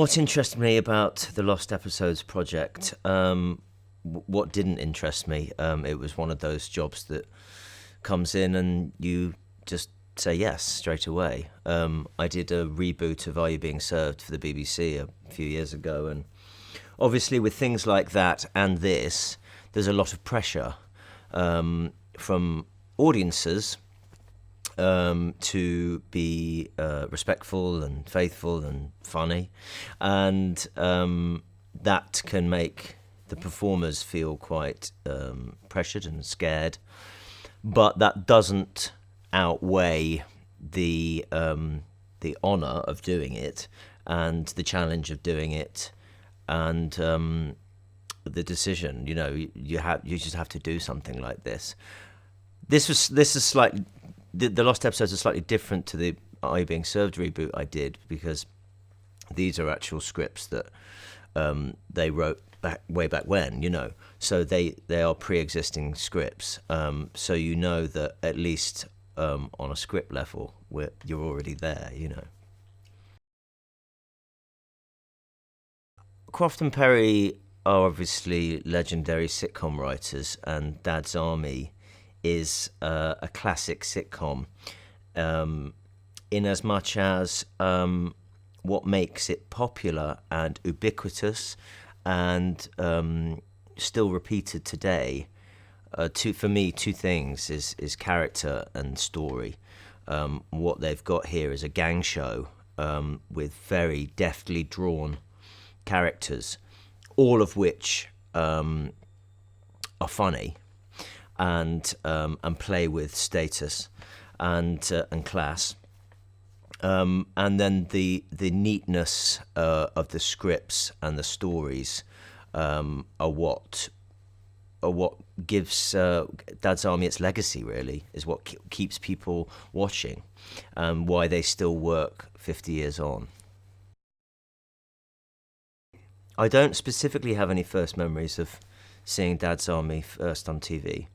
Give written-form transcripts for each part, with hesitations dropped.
What interested me about the Lost Episodes project? What didn't interest me? It was one of those jobs that comes in and you just say yes straight away. I did a reboot of Are You Being Served for the BBC a few years ago, and obviously with things like that and this, there's a lot of pressure from audiences to be respectful and faithful and funny, and that can make the performers feel quite pressured and scared, but that doesn't outweigh the honour of doing it and the challenge of doing it and the decision. You know, you just have to do something like this. This is slightly. The Lost Episodes are slightly different to the Are You Being Served reboot I did, because these are actual scripts that they wrote way back when, you know. So they are pre-existing scripts. So you know that at least on a script level, you're already there, you know. Croft and Perry are obviously legendary sitcom writers, and Dad's Army is a classic sitcom, in as much as what makes it popular and ubiquitous and still repeated today. For me, two things is character and story. What they've got here is a gang show with very deftly drawn characters, all of which are funny and play with status and class, and then the neatness of the scripts and the stories are what gives Dad's Army its legacy. Really, is what keeps people watching, why they still work 50 years on. I don't specifically have any first memories of seeing Dad's Army first on TV.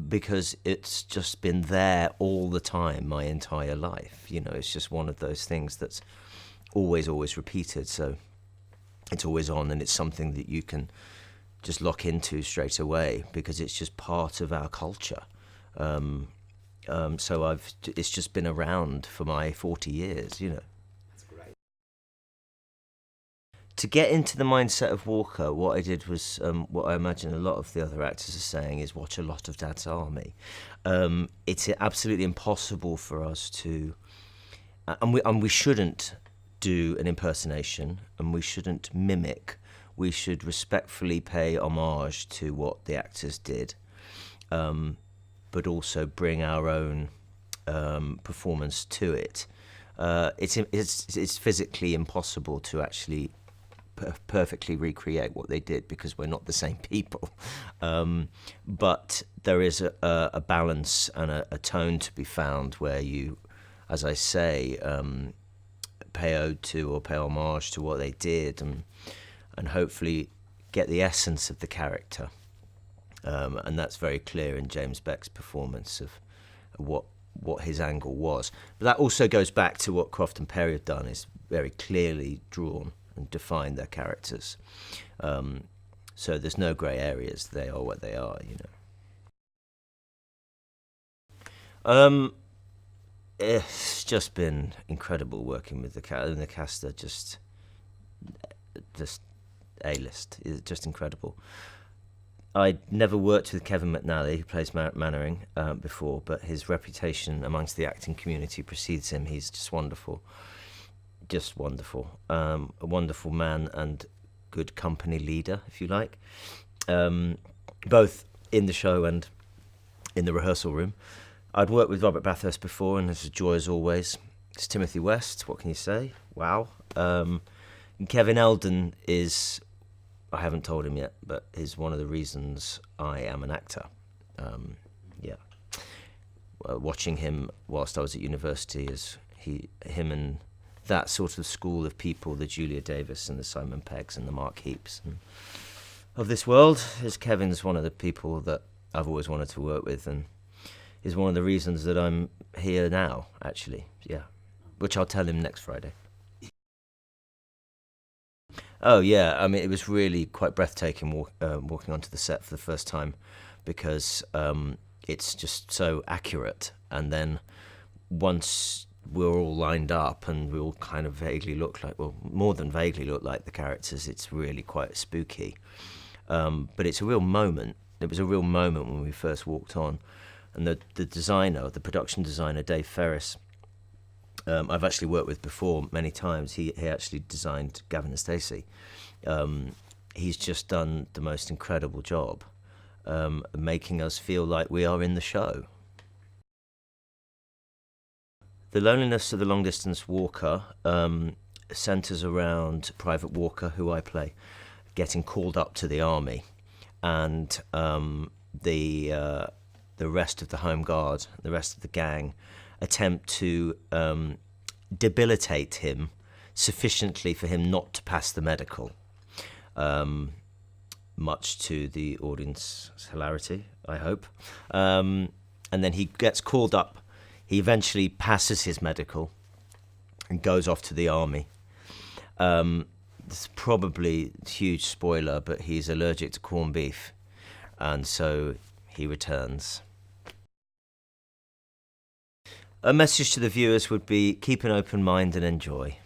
Because it's just been there all the time, my entire life. You know, it's just one of those things that's always repeated. So it's always on, and it's something that you can just lock into straight away because it's just part of our culture. So it's just been around for my 40 years, you know. To get into the mindset of Walker, what I did was what I imagine a lot of the other actors are saying is watch a lot of Dad's Army. It's absolutely impossible for us to, and we shouldn't do an impersonation, and we shouldn't mimic. We should respectfully pay homage to what the actors did, but also bring our own performance to it. It's physically impossible to actually perfectly recreate what they did because we're not the same people, but there is a balance and a tone to be found where you, as I say, pay ode to or pay homage to what they did, and hopefully get the essence of the character, and that's very clear in James Beck's performance of what his angle was. But that also goes back to what Croft and Perry have done, is very clearly drawn and define their characters. So there's no grey areas. They are what they are, you know. It's just been incredible working with the cast. And the cast are just A-list. It's just incredible. I'd never worked with Kevin McNally, who plays Mainwaring, before, but his reputation amongst the acting community precedes him. He's just wonderful. Just wonderful. A wonderful man and good company leader, if you like, both in the show and in the rehearsal room. I'd worked with Robert Bathurst before, and it's a joy as always. It's Timothy West, what can you say? Wow. Kevin Eldon is, I haven't told him yet, but is one of the reasons I am an actor. Watching him whilst I was at university, is him and that sort of school of people, the Julia Davis and the Simon Peggs and the Mark Heaps of this world, is Kevin's one of the people that I've always wanted to work with, and is one of the reasons that I'm here now, actually. Yeah. which I'll tell him next Friday. Oh yeah, I mean it was really quite breathtaking walking onto the set for the first time, because it's just so accurate. And then once we're all lined up and we all kind of vaguely look like, well, more than vaguely look like the characters, it's really quite spooky. But it's a real moment. It was a real moment when we first walked on, and the designer, the production designer, Dave Ferris, I've actually worked with before many times. He actually designed Gavin and Stacey. He's just done the most incredible job, making us feel like we are in the show. The loneliness of the long-distance walker centres around Private Walker, who I play, getting called up to the army, and the rest of the Home Guard, the rest of the gang, attempt to debilitate him sufficiently for him not to pass the medical, much to the audience's hilarity, I hope. And then he gets called up. He eventually passes his medical and goes off to the army. It's probably a huge spoiler, but he's allergic to corned beef, and so he returns. A message to the viewers would be: keep an open mind and enjoy.